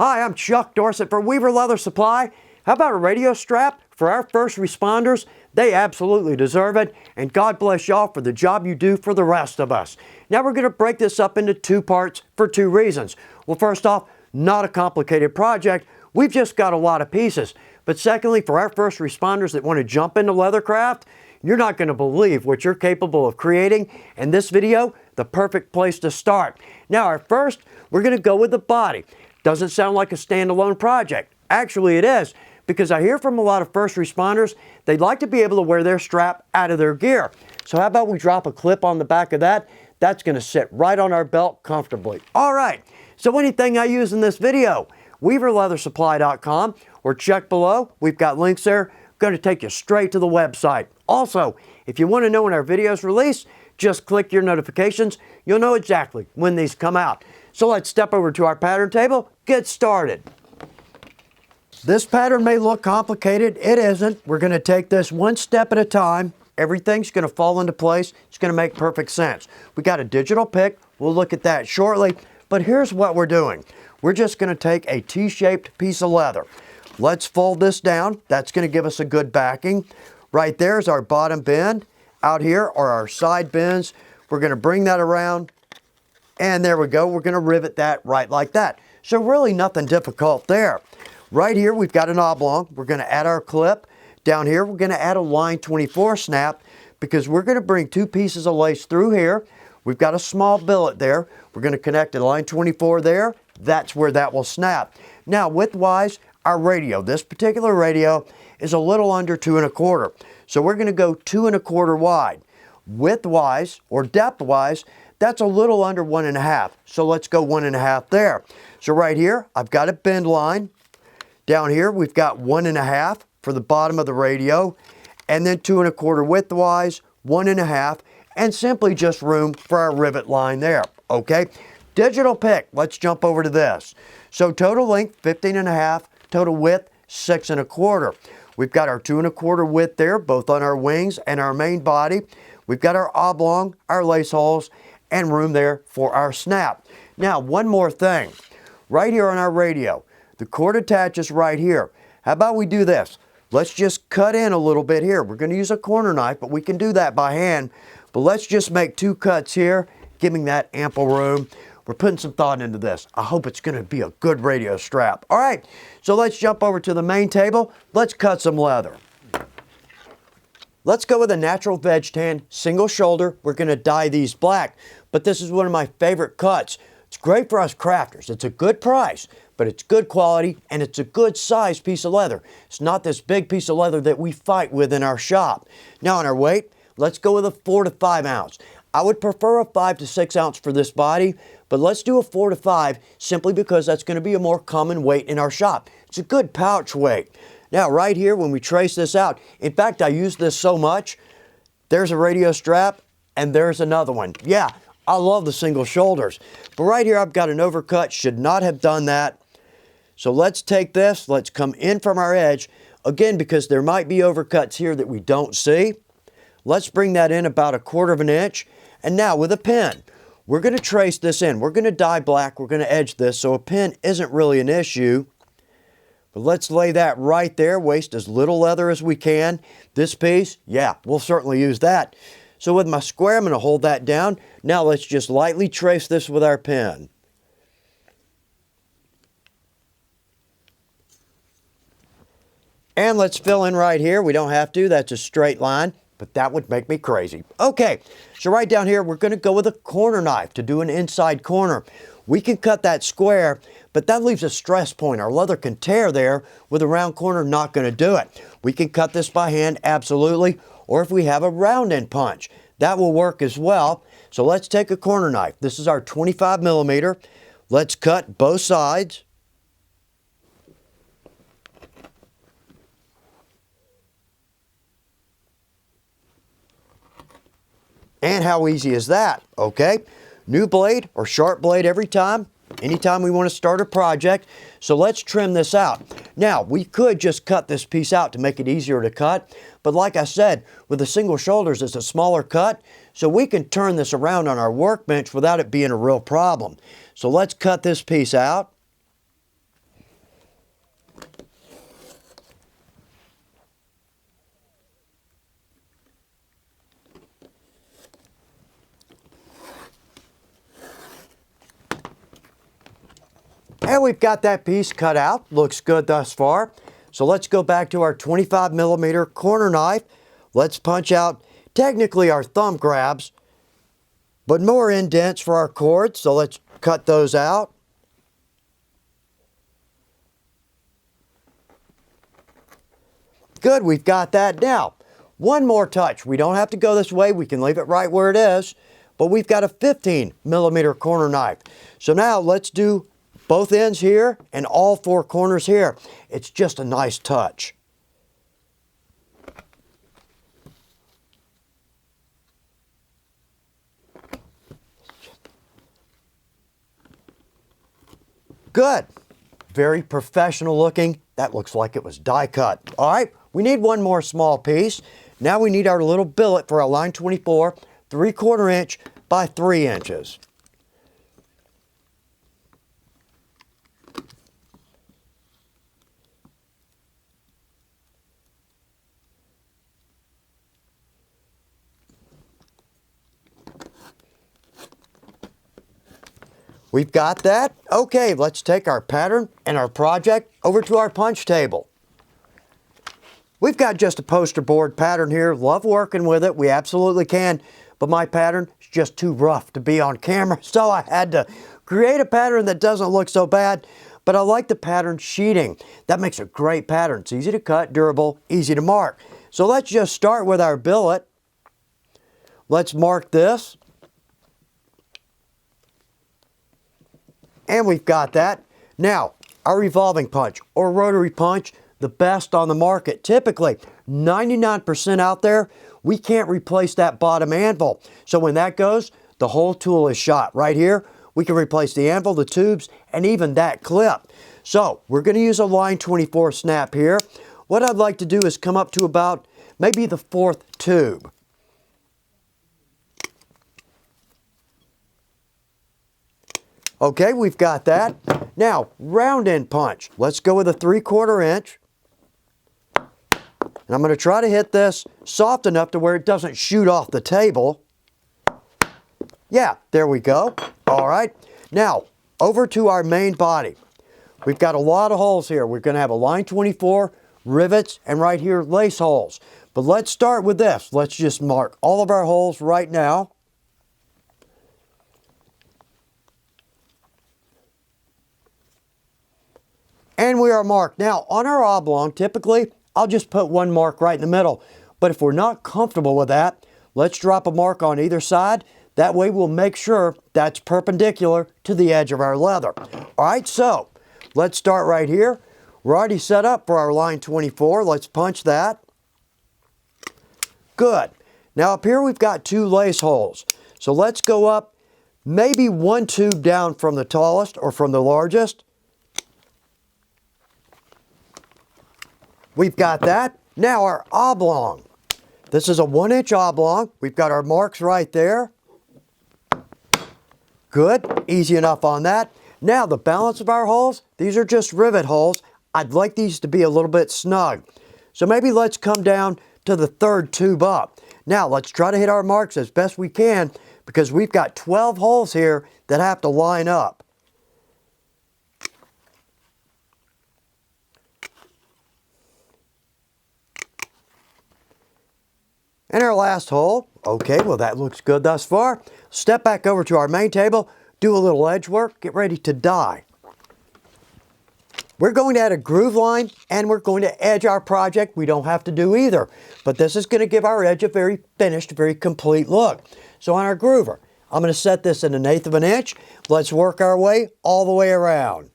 Hi, I'm Chuck Dorsett for Weaver Leather Supply. How about a radio strap for our first responders? They absolutely deserve it, and God bless y'all for the job you do for the rest of us. Now we're going to break this up into two parts for two reasons. Well, first off, not a complicated project. We've just got a lot of pieces. But secondly, for our first responders that want to jump into leathercraft, you're not going to believe what you're capable of creating. And this video, the perfect place to start. Now, our first, we're going to go with the body. Doesn't sound like a standalone project. Actually, it is, because I hear from a lot of first responders, they'd like to be able to wear their strap out of their gear. So how about we drop a clip on the back of that? That's going to sit right on our belt comfortably. All right, so anything I use in this video, WeaverLeatherSupply.com, or check below. We've got links there. Going to take you straight to the website. Also, if you want to know when our videos release, just click your notifications. You'll know exactly when these come out. So let's step over to our pattern table, get started. This pattern may look complicated. It isn't. We're going to take this one step at a time. Everything's going to fall into place. It's going to make perfect sense. We got a digital pick. We'll look at that shortly. But here's what we're doing. We're just going to take a T-shaped piece of leather. Let's fold this down. That's going to give us a good backing. Right there is our bottom bend. Out here are our side bends. We're going to bring that around. And there we go. We're going to rivet that right like that. So really nothing difficult there. Right here we've got an oblong. We're going to add our clip. Down here we're going to add a line 24 snap because we're going to bring two pieces of lace through here. We've got a small billet there. We're going to connect a line 24 there. That's where that will snap. Now width-wise, our radio, this particular radio is a little under 2 1/4. So we're going to go 2 1/4 wide. Width-wise or depth-wise, that's a little under 1 1/2. So let's go 1 1/2 there. So right here, I've got a bend line. Down here, we've got 1 1/2 for the bottom of the radio. And then 2 1/4 width-wise, 1 1/2, and simply just room for our rivet line there. Okay, digital pick. Let's jump over to this. So total length, 15 1/2. Total width, 6 1/4. We've got our 2 1/4 width there, both on our wings and our main body. We've got our oblong, our lace holes, and room there for our snap. Now, one more thing. Right here on our radio, the cord attaches right here. How about we do this? Let's just cut in a little bit here. We're going to use a corner knife, but we can do that by hand. But let's just make 2 cuts here, giving that ample room. We're putting some thought into this. I hope it's going to be a good radio strap. All right, so let's jump over to the main table. Let's cut some leather. Let's go with a natural veg tan, single shoulder. We're going to dye these black, but this is one of my favorite cuts. It's great for us crafters. It's a good price, but it's good quality, and it's a good size piece of leather. It's not this big piece of leather that we fight with in our shop. Now on our weight, let's go with a 4 to 5 ounce. I would prefer a 5 to 6 ounce for this body, but let's do a 4 to 5 simply because that's going to be a more common weight in our shop. It's a good pouch weight. Now right here when we trace this out, in fact I use this so much, there's a radio strap and there's another one. Yeah, I love the single shoulders. But right here I've got an overcut, should not have done that. So let's take this, let's come in from our edge, again because there might be overcuts here that we don't see. Let's bring that in about 1/4 inch. And now with a pen, we're going to trace this in. We're going to dye black. We're going to edge this, so a pen isn't really an issue. But let's lay that right there. Waste as little leather as we can. This piece, yeah, we'll certainly use that. So with my square, I'm going to hold that down. Now let's just lightly trace this with our pen. And let's fill in right here. We don't have to. That's a straight line. But that would make me crazy. Okay, so right down here, we're going to go with a corner knife to do an inside corner. We can cut that square, but that leaves a stress point. Our leather can tear there. With a round corner, not going to do it. We can cut this by hand, absolutely, or if we have a round end punch, that will work as well. So let's take a corner knife. This is our 25 millimeter. Let's cut both sides. And how easy is that? Okay, new blade or sharp blade every time, anytime we want to start a project. So let's trim this out. Now, we could just cut this piece out to make it easier to cut, but like I said, with the single shoulders, it's a smaller cut, so we can turn this around on our workbench without it being a real problem. So let's cut this piece out. And we've got that piece cut out. Looks good thus far. So let's go back to our 25mm corner knife. Let's punch out technically our thumb grabs, but more indents for our cords. So let's cut those out. Good, we've got that. Now, one more touch. We don't have to go this way. We can leave it right where it is, but we've got a 15mm corner knife. So now let's do both ends here and all four corners here. It's just a nice touch. Good. Very professional looking. That looks like it was die cut. All right, we need one more small piece. Now we need our little billet for our line 24, 3/4 inch by 3 inches. We've got that. Okay, let's take our pattern and our project over to our punch table. We've got just a poster board pattern here. Love working with it. We absolutely can. But my pattern is just too rough to be on camera, so I had to create a pattern that doesn't look so bad. But I like the pattern sheeting. That makes a great pattern. It's easy to cut, durable, easy to mark. So let's just start with our billet. Let's mark this. And we've got that. Now, our revolving punch or rotary punch, the best on the market. Typically, 99% out there, we can't replace that bottom anvil. So when that goes, the whole tool is shot. Right here, we can replace the anvil, the tubes, and even that clip. So we're going to use a line 24 snap here. What I'd like to do is come up to about maybe the 4th tube. Okay, we've got that. Now, round end punch. Let's go with a 3/4 inch. And I'm going to try to hit this soft enough to where it doesn't shoot off the table. Yeah, there we go. All right. Now, over to our main body. We've got a lot of holes here. We're going to have a line 24, rivets, and right here, lace holes. But let's start with this. Let's just mark all of our holes right now. And we are marked. Now, on our oblong, typically, I'll just put one mark right in the middle. But if we're not comfortable with that, let's drop a mark on either side. That way we'll make sure that's perpendicular to the edge of our leather. All right, so let's start right here. We're already set up for our line 24. Let's punch that. Good. Now up here we've got 2 lace holes. So let's go up maybe 1 tube down from the tallest or from the largest. We've got that. Now our oblong. This is a 1-inch oblong. We've got our marks right there. Good. Easy enough on that. Now the balance of our holes, these are just rivet holes. I'd like these to be a little bit snug. So maybe let's come down to the 3rd tube up. Now let's try to hit our marks as best we can because we've got 12 holes here that have to line up. And our last hole, okay, well that looks good thus far. Step back over to our main table, do a little edge work, get ready to die. We're going to add a groove line and we're going to edge our project. We don't have to do either, but this is going to give our edge a very finished, very complete look. So on our groover, I'm going to set this in 1/8 of an inch. Let's work our way all the way around.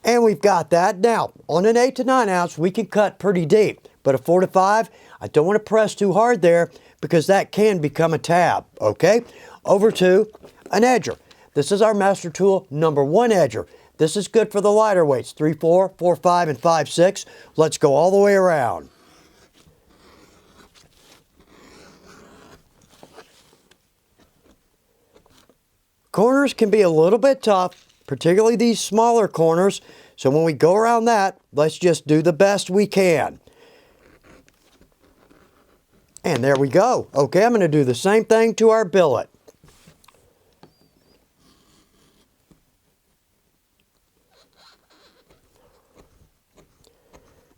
And we've got that. Now, on an 8 to 9 ounce, we can cut pretty deep. But a 4 to 5, I don't want to press too hard there because that can become a tab, okay? Over to an edger. This is our master tool #1 edger. This is good for the lighter weights, 3/4, 4/5, and 5/6. Let's go all the way around. Corners can be a little bit tough, particularly these smaller corners. So when we go around that, let's just do the best we can. And there we go. Okay, I'm going to do the same thing to our billet.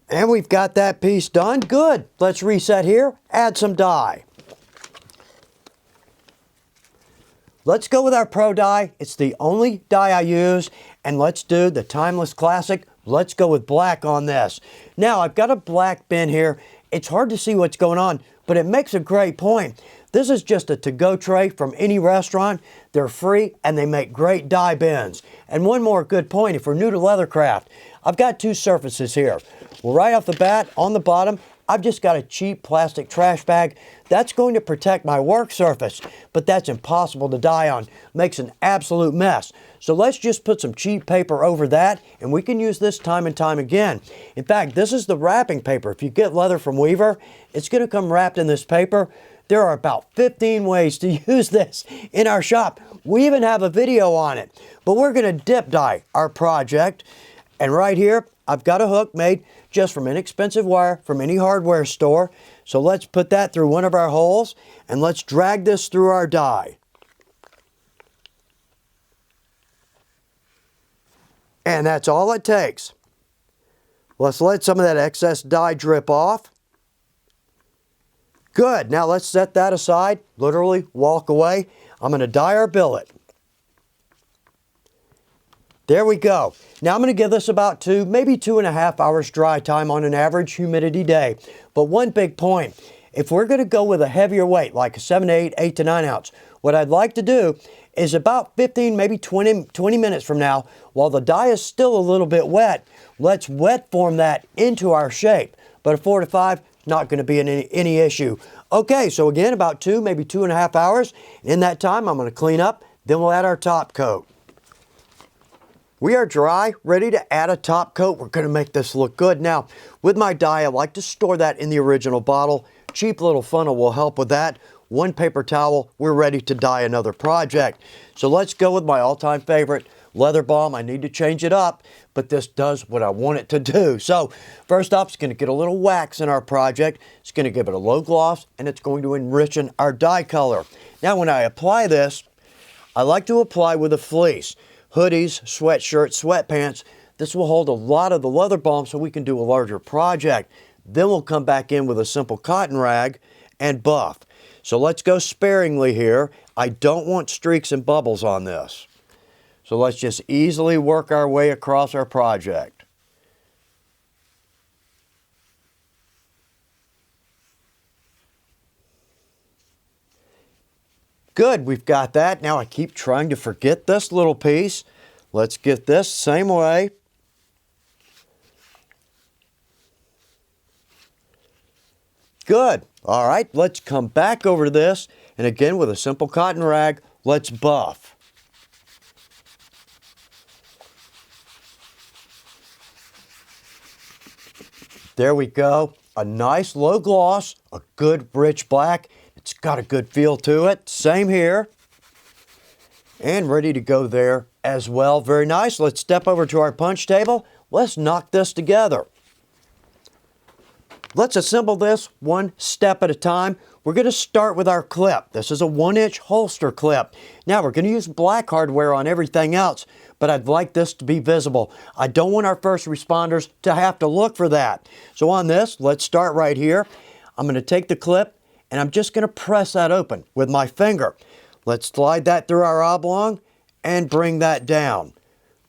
And we've got that piece done. Good. Let's reset here. Add some dye. Let's go with our Pro dye. It's the only dye I use. And let's do the Timeless Classic. Let's go with black on this. Now, I've got a black bin here. It's hard to see what's going on, but it makes a great point. This is just a to-go tray from any restaurant. They're free and they make great dye bins. And one more good point, if we're new to leathercraft, I've got two surfaces here. Well, right off the bat, on the bottom, I've just got a cheap plastic trash bag. That's going to protect my work surface, but that's impossible to dye on. Makes an absolute mess. So let's just put some cheap paper over that, and we can use this time and time again. In fact, this is the wrapping paper. If you get leather from Weaver, it's going to come wrapped in this paper. There are about 15 ways to use this in our shop. We even have a video on it. But we're going to dip dye our project. And right here, I've got a hook made just from inexpensive wire from any hardware store. So let's put that through one of our holes and let's drag this through our dye. And that's all it takes. Let's let some of that excess dye drip off. Good. Now let's set that aside, literally walk away. I'm going to dye our billet. There we go. Now I'm going to give this about 2, maybe 2.5 hours dry time on an average humidity day. But one big point, if we're going to go with a heavier weight, like a 7 to 8, 8 to 9 ounce, what I'd like to do is about 15, maybe 20 minutes from now, while the dye is still a little bit wet, let's wet form that into our shape. But a 4 to 5, not going to be any issue. Okay, so again, about 2, maybe 2.5 hours. In that time, I'm going to clean up, then we'll add our top coat. We are dry, ready to add a top coat. We're going to make this look good. Now, with my dye, I like to store that in the original bottle. Cheap little funnel will help with that. One paper towel, we're ready to dye another project. So let's go with my all-time favorite, Leather Balm. I need to change it up, but this does what I want it to do. So first off, it's going to get a little wax in our project. It's going to give it a low gloss, and it's going to enrich our dye color. Now, when I apply this, I like to apply with a fleece. Hoodies, sweatshirts, sweatpants. This will hold a lot of the leather balm so we can do a larger project. Then we'll come back in with a simple cotton rag and buff. So let's go sparingly here. I don't want streaks and bubbles on this. So let's just easily work our way across our project. Good, we've got that. Now I keep trying to forget this little piece. Let's get this same way. Good. All right, let's come back over to this. And again, with a simple cotton rag, let's buff. There we go. A nice low gloss, a good rich black. It's got a good feel to it. Same here. And ready to go there as well. Very nice. Let's step over to our punch table. Let's knock this together. Let's assemble this one step at a time. We're going to start with our clip. This is a 1-inch holster clip. Now we're going to use black hardware on everything else, but I'd like this to be visible. I don't want our first responders to have to look for that. So on this, let's start right here. I'm going to take the clip and I'm just going to press that open with my finger. Let's slide that through our oblong and bring that down.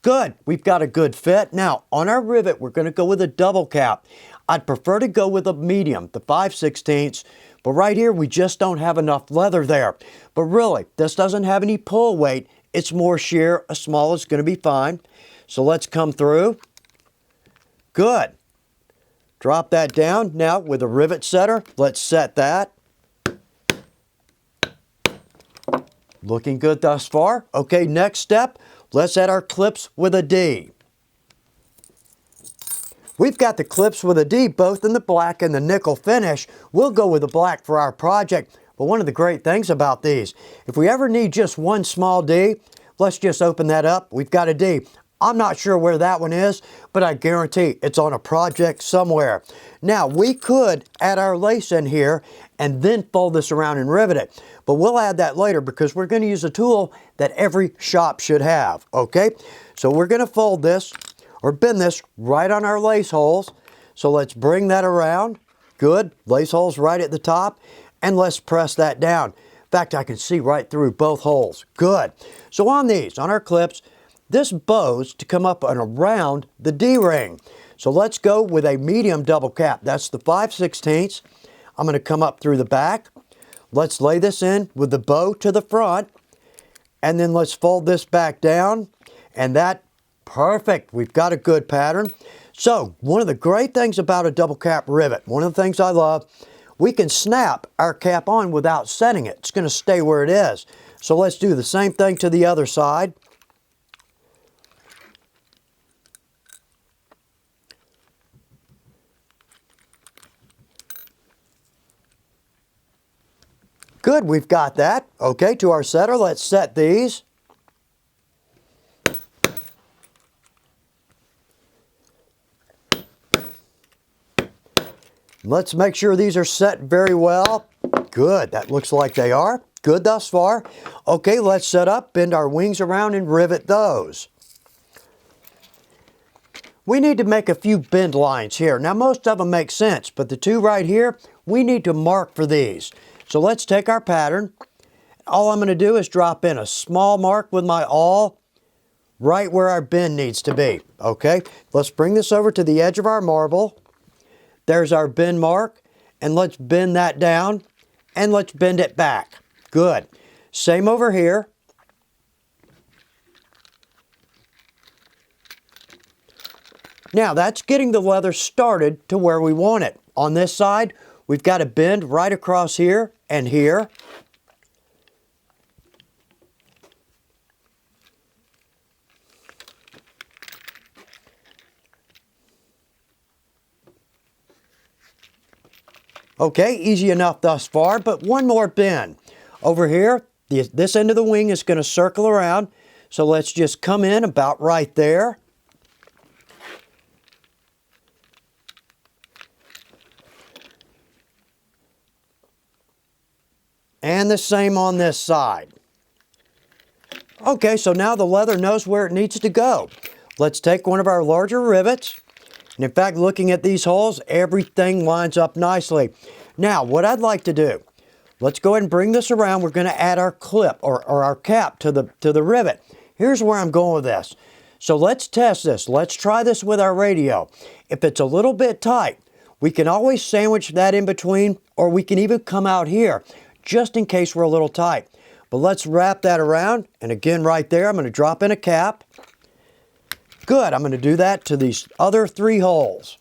Good, we've got a good fit. Now on our rivet, we're going to go with a double cap. I'd prefer to go with a medium, the 5/16, but right here we just don't have enough leather there. But really, this doesn't have any pull weight. It's more sheer. A small is going to be fine. So let's come through. Good. Drop that down. Now with a rivet setter, let's set that. Looking good thus far. Okay, next step, let's add our clips with a D. We've got the clips with a D both in the black and the nickel finish. We'll go with the black for our project. But one of the great things about these, if we ever need just one small D, let's just open that up. We've got a D. I'm not sure where that one is, but I guarantee it's on a project somewhere. Now, we could add our lace in here and then fold this around and rivet it. But we'll add that later because we're going to use a tool that every shop should have, okay? So we're going to fold this or bend this right on our lace holes. So let's bring that around. Good. Lace holes right at the top. And let's press that down. In fact, I can see right through both holes. Good. So on these, on our clips, this bow's to come up and around the D-ring. So let's go with a medium double cap. That's the 5/16. I'm going to come up through the back. Let's lay this in with the bow to the front. And then let's fold this back down. And that, perfect. We've got a good pattern. So one of the great things about a double cap rivet, one of the things I love, we can snap our cap on without setting it. It's going to stay where it is. So let's do the same thing to the other side. Good, we've got that. Okay, to our setter, let's set these. Let's make sure these are set very well. Good, that looks like they are. Good thus far. Okay, let's set up, bend our wings around and rivet those. We need to make a few bend lines here. Now most of them make sense, but the two right here, we need to mark for these. So let's take our pattern. All I'm going to do is drop in a small mark with my awl right where our bend needs to be. Okay, let's bring this over to the edge of our marble. There's our bend mark, and let's bend that down, and let's bend it back. Good. Same over here. Now that's getting the leather started to where we want it. On this side, we've got to bend right across here and here. Okay, easy enough thus far, but one more bend. Over here, this end of the wing is going to circle around, so let's just come in about right there. And the same on this side. Okay, so now the leather knows where it needs to go. Let's take one of our larger rivets. And in fact, looking at these holes, everything lines up nicely. Now, what I'd like to do, let's go ahead and bring this around. We're going to add our clip or our cap to the rivet. Here's where I'm going with this. So let's test this. Let's try this with our radio. If it's a little bit tight, we can always sandwich that in between, or we can even come out here, just in case we're a little tight. But let's wrap that around. And again, right there, I'm going to drop in a cap. Good, I'm going to do that to these other three holes.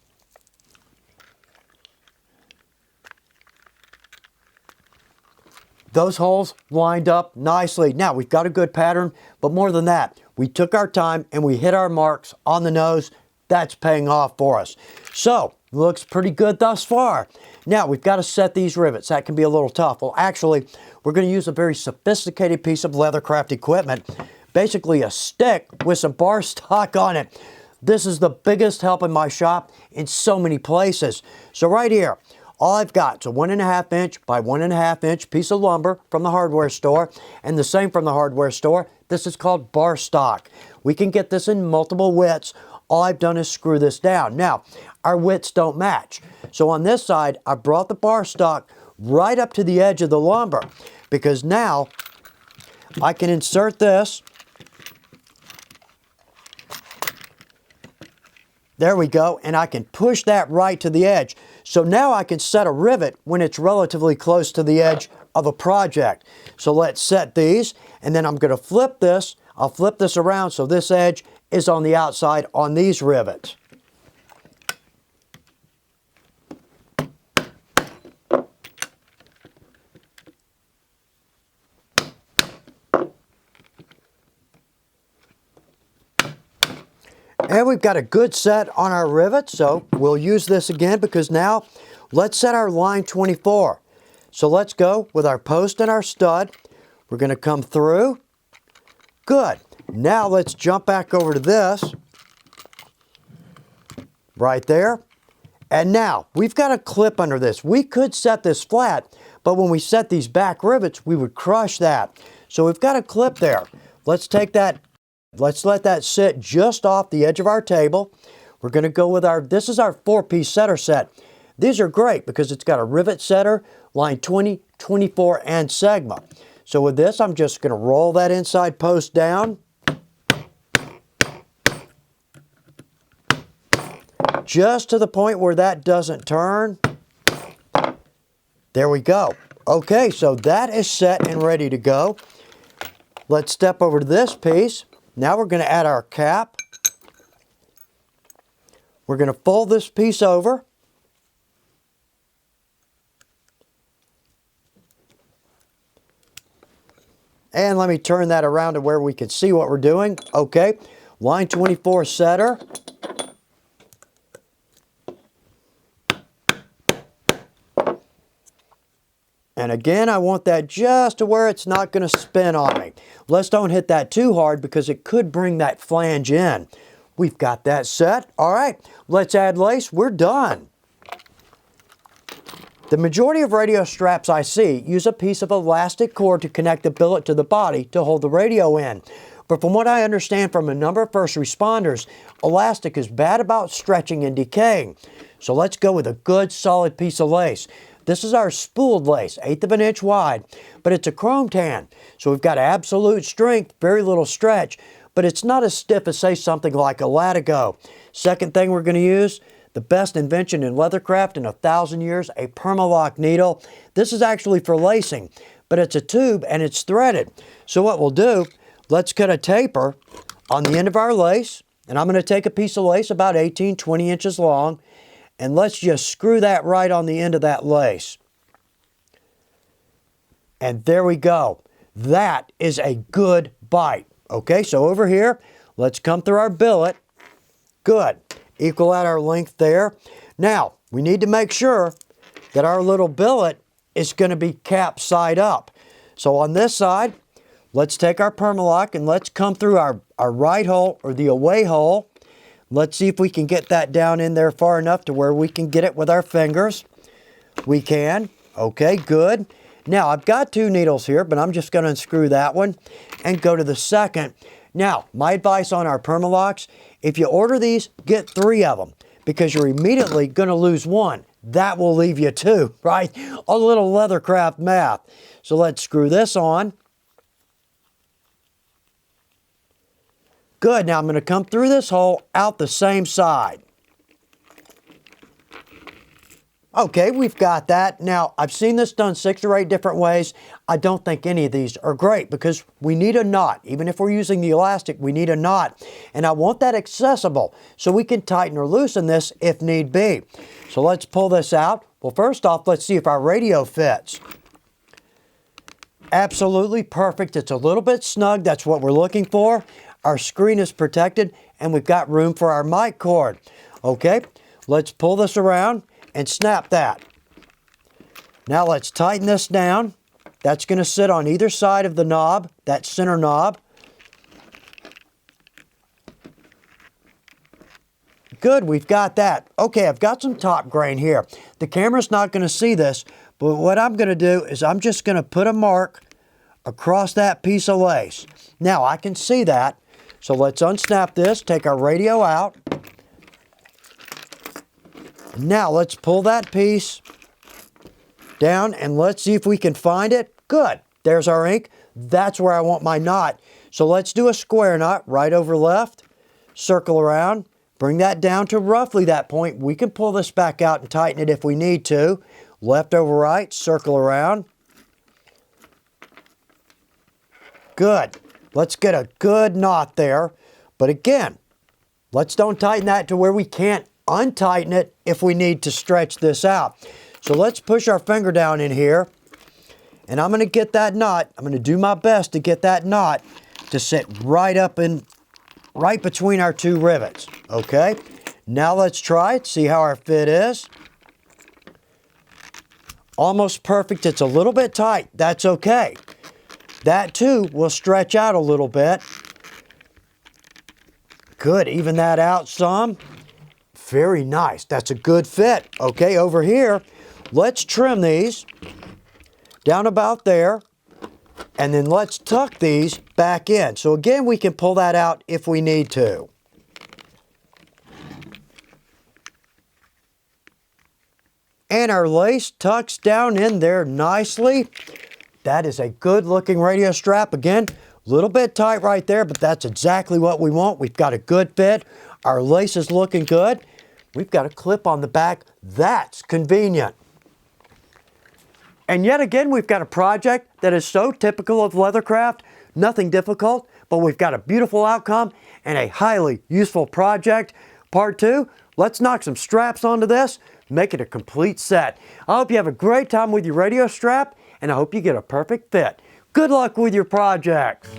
Those holes lined up nicely. Now, we've got a good pattern, but more than that, we took our time and we hit our marks on the nose. That's paying off for us. So, looks pretty good thus far. Now, we've got to set these rivets. That can be a little tough. Well, actually, we're going to use a very sophisticated piece of leathercraft equipment. Basically a stick with some bar stock on it. This is the biggest help in my shop in so many places. So right here, all I've got is a 1.5 inch by 1.5 inch piece of lumber from the hardware store, and the same from the hardware store. This is called bar stock. We can get this in multiple widths. All I've done is screw this down. Now, our widths don't match. So on this side, I brought the bar stock right up to the edge of the lumber, because now I can insert this. There we go, and I can push that right to the edge. So now I can set a rivet when it's relatively close to the edge of a project. So let's set these, and then I'm going to flip this. I'll flip this around so this edge is on the outside on these rivets. And we've got a good set on our rivet, so we'll use this again because now let's set our line 24. So let's go with our post and our stud. We're going to come through. Good. Now let's jump back over to this. Right there. And now we've got a clip under this. We could set this flat, but when we set these back rivets, we would crush that. So we've got a clip there. Let's take that, let's let that sit just off the edge of our table. We're going to go with this is our 4-piece setter set. These are great because it's got a rivet setter, line 20, 24, and Sigma. So with this, I'm just going to roll that inside post down. Just to the point where that doesn't turn. There we go. Okay, so that is set and ready to go. Let's step over to this piece. Now we're going to add our cap. We're going to fold this piece over. And let me turn that around to where we can see what we're doing. Okay, line 24 setter. And again, I want that just to where it's not going to spin on me. Let's don't hit that too hard because it could bring that flange in. We've got that set. All right, let's add lace. We're done. The majority of radio straps I see use a piece of elastic cord to connect the billet to the body to hold the radio in. But from what I understand from a number of first responders, elastic is bad about stretching and decaying. So let's go with a good solid piece of lace. This is our spooled lace, 1/8 of an inch wide, but it's a chrome tan. So we've got absolute strength, very little stretch, but it's not as stiff as, say, something like a Latigo. Second thing we're going to use, the best invention in leathercraft in 1,000 years, a Permalock needle. This is actually for lacing, but it's a tube and it's threaded. So what we'll do, let's cut a taper on the end of our lace, and I'm going to take a piece of lace about 18, 20 inches long, and let's just screw that right on the end of that lace. And there we go. That is a good bite. Okay, so over here, let's come through our billet. Good. Equal out our length there. Now, we need to make sure that our little billet is going to be capped side up. So on this side, let's take our Permalock and let's come through our right hole or the away hole. Let's see if we can get that down in there far enough to where we can get it with our fingers. We can. Okay, good. Now, I've got 2 needles here, but I'm just going to unscrew that one and go to the second. Now, my advice on our Permalocks, if you order these, get 3 of them because you're immediately going to lose 1. That will leave you 2, right? A little leathercraft math. So let's screw this on. Good, now I'm going to come through this hole out the same side. Okay, we've got that. Now, I've seen this done 6 or 8 different ways. I don't think any of these are great because we need a knot. Even if we're using the elastic, we need a knot. And I want that accessible so we can tighten or loosen this if need be. So let's pull this out. Well, first off, let's see if our radio fits. Absolutely perfect. It's a little bit snug. That's what we're looking for. Our screen is protected and we've got room for our mic cord. Okay, let's pull this around and snap that. Now let's tighten this down. That's going to sit on either side of the knob, that center knob. Good, we've got that. Okay, I've got some top grain here. The camera's not going to see this, but what I'm going to do is I'm just going to put a mark across that piece of lace. Now I can see that. So let's unsnap this, take our radio out. Now let's pull that piece down and let's see if we can find it. Good, there's our ink. That's where I want my knot. So let's do a square knot, right over left, circle around, bring that down to roughly that point. We can pull this back out and tighten it if we need to. Left over right, circle around. Good. Let's get a good knot there. But again, let's don't tighten that to where we can't untighten it if we need to stretch this out. So let's push our finger down in here. And I'm going to get that knot. I'm going to do my best to get that knot to sit right up in, right between our 2 rivets. Okay? Now let's try it. See how our fit is. Almost perfect. It's a little bit tight. That's okay. That too will stretch out a little bit. Good, even that out some. Very nice, that's a good fit. Okay, over here, let's trim these down about there, and then let's tuck these back in. So again, we can pull that out if we need to. And our lace tucks down in there nicely. That is a good looking radio strap. Again, a little bit tight right there, but that's exactly what we want. We've got a good fit. Our lace is looking good. We've got a clip on the back. That's convenient. And yet again, we've got a project that is so typical of Leathercraft. Nothing difficult, but we've got a beautiful outcome and a highly useful project. Part 2, let's knock some straps onto this, make it a complete set. I hope you have a great time with your radio strap, and I hope you get a perfect fit. Good luck with your projects.